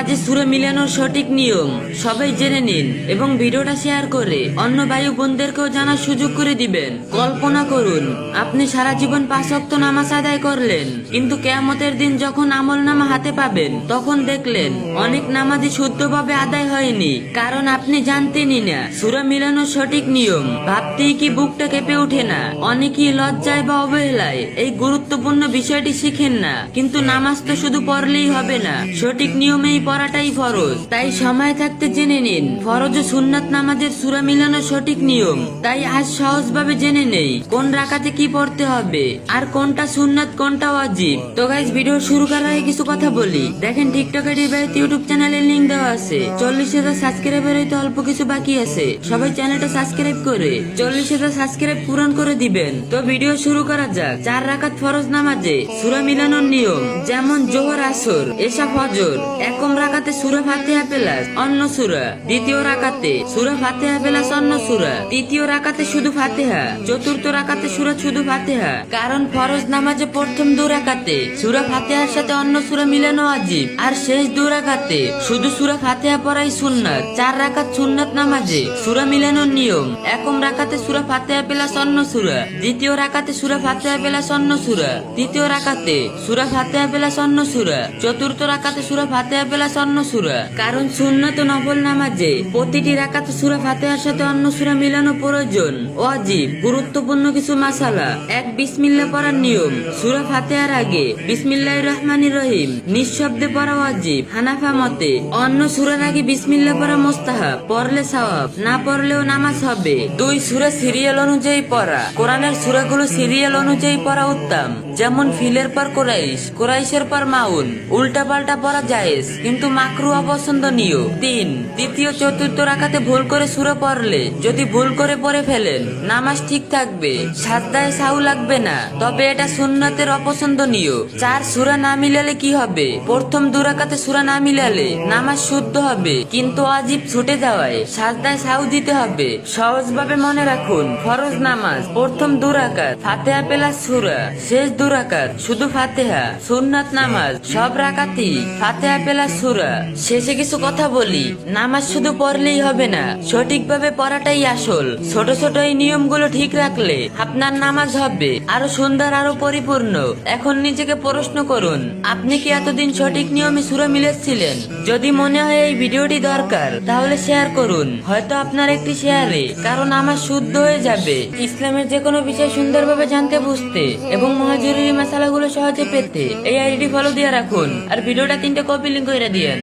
নামাজে সূরা মিলানোর সঠিক নিয়ম সবাই জেনে নিন এবং ভিডিওটা শেয়ার করে অন্য ভাই বোনদেরকেও জানার সুযোগ করে দিবেন। কল্পনা করুন আপনি সারা জীবন 5 ওয়াক্ত নামাজ আদায় করলেন, কিন্তু কিয়ামতের দিন যখন আমলনামা হাতে পাবেন তখন দেখলেন অনেক নামাজই শুদ্ধভাবে আদায় হয়নি, কারণ আপনি জানতেনই না সূরা মিলানোর সঠিক নিয়ম। ভাবতেই কি বুকটা কেঁপে ওঠে না? অনেকেই লজ্জায় বা অবহেলায় এই গুরুত্বপূর্ণ বিষয়টি শিখেন না। কিন্তু নামাজ তো শুধু পড়লেই হবে না, সঠিক নিয়মেই পড়াটাই ফরজ। তাই সময় থাকতে জেনে নিন ফরজ ও সুন্নাত নামাজের সূরা মিলানোর সঠিক নিয়ম। তাই আজ সহজভাবে জেনে নেই কোন রাকাতে কি পড়তে হবে আর কোনটা সুন্নাত কোনটা ওয়াজিব। তো গাইস, ভিডিও শুরু করার আগে কিছু কথা বলি। দেখেন, টিকটকের ইউটিউব চ্যানেলের লিংক দেওয়া আছে। 40,000 সাবস্ক্রাইবার হইতে অল্প কিছু বাকি আছে। সবাই চ্যানেলটা সাবস্ক্রাইব করে 40,000 সাবস্ক্রাইব পূরণ করে দিবেন। তো ভিডিও শুরু করা যাক। 4 রাকাত ফরজ নামাজে সূরা মিলানোর নিয়ম, যেমন জোহর, আসর, এশা, ফজর। একম রাকাতে সূরা ফাতিহা প্লাস অন্য সূরা, দ্বিতীয় রাকাতে সূরা ফাতিহা প্লাস অন্য সূরা, তৃতীয় রাকাতে শুধু ফাতিহা, চতুর্থ রাকাতে সূরা শুধু ফাতিহা। কারণ ফরজ নামাজে প্রথম 2 রাকাতে সূরা ফাতিহার সাথে অন্য সূরা মিলানো ওয়াজিব, আর শেষ 2 রাকাতে শুধু সূরা ফাতিহা পড়াই সুন্নাত। 4 রাকাত সুন্নাত নামাজে সূরা মিলানোর নিয়ম, একম রাকাতে সূরা ফাতিহা প্লাস অন্য সূরা, দ্বিতীয় রাকাতে সূরা ফাতিহা প্লাস অন্য সূরা, তৃতীয় রাকাতে সূরা ফাতিহা প্লাস অন্য সূরা, চতুর্থ রাকাতে সূরা ফাতিহা প্লাস অন্য সূরা। কারণ সুন্নাত ও নফল নামাজে প্রতিটি রাকাতে সূরা ফাতিহার সাথে অন্য সূরা মিলানো প্রয়োজন, ওয়াজিব। গুরুত্বপূর্ণ কিছু মাসালা: 1. বিসমিল্লাহ পড়ার নিয়ম। সূরা ফাতিহার আগে বিসমিল্লাহির রহমানির রহিম নিঃশব্দে পড়া ওয়াজিব হানাফা মতে। অন্য সূরার আগে বিসমিল্লাহ পড়া মুস্তাহাব, পড়লে সওয়াব, না পড়লেও নামাজ হবে। 2. সূরা সিরিয়াল অনুযায়ী পড়া। কোরআনের সূরাগুলো সিরিয়াল অনুযায়ী পড়া উত্তম, যেমন ফিলের পর কুরাইশ, কুরাইশের পর মাউন। উল্টা পাল্টা পড়া জায়েজ কিন্তু মাকরুহ অপছন্দনীয়। 3. তৃতীয় চতুর্থ রাকাতে ভুল করে সূরা পড়লে যদি ভুল করে পড়ে ফেলেন নামাজ ঠিক থাকবে, সাজদায় সাহু লাগবে না, তবে এটা সুন্নাতের অপছন্দনীয়। 4. সূরা না মিলালে কি হবে? প্রথম 2 রাকাতে সূরা না মিলালে নামাজ শুদ্ধ হবে, কিন্তু ওয়াজিব ছুটে যাওয়ায় সাজদায় সাহু দিতে হবে। সহজভাবে মনে রাখুন, ফরজ নামাজ প্রথম 2 রাকাত ফাতিহা প্লাস সূরা, শেষ 2 রাকাত শুধু ফাতিহা। সুন্নাত নামাজ সব রাকাতই ফাতিহা প্লাস সূরা। শেষে কিছু কথা বলি, নামাজ শুধু পড়লেই হবে না, সঠিকভাবে পড়াটাই আসল। ছোট ছোট এই নিয়মগুলো ঠিক রাখলে আপনার নামাজ হবে আরো সুন্দর, আরো পরিপূর্ণ। এখন নিজেকে প্রশ্ন করুন, আপনি কি এতদিন সঠিক নিয়মে সূরা মিলেছিলেন? যদি মনে হয় এই ভিডিওটি দরকার তাহলে শেয়ার করুন, হয়তো আপনার একটি শেয়ারে কারণ আমার শুদ্ধ হয়ে যাবে। ইসলামের যে কোনো বিষয় সুন্দরভাবে জানতে, বুঝতে এবং মহাজরুরি মশালাগুলো সহজে পেতে এই আইডি ফলো দিয়ে রাখুন, আর ভিডিওটা 3টে কপি লিংক করে দিয়েন।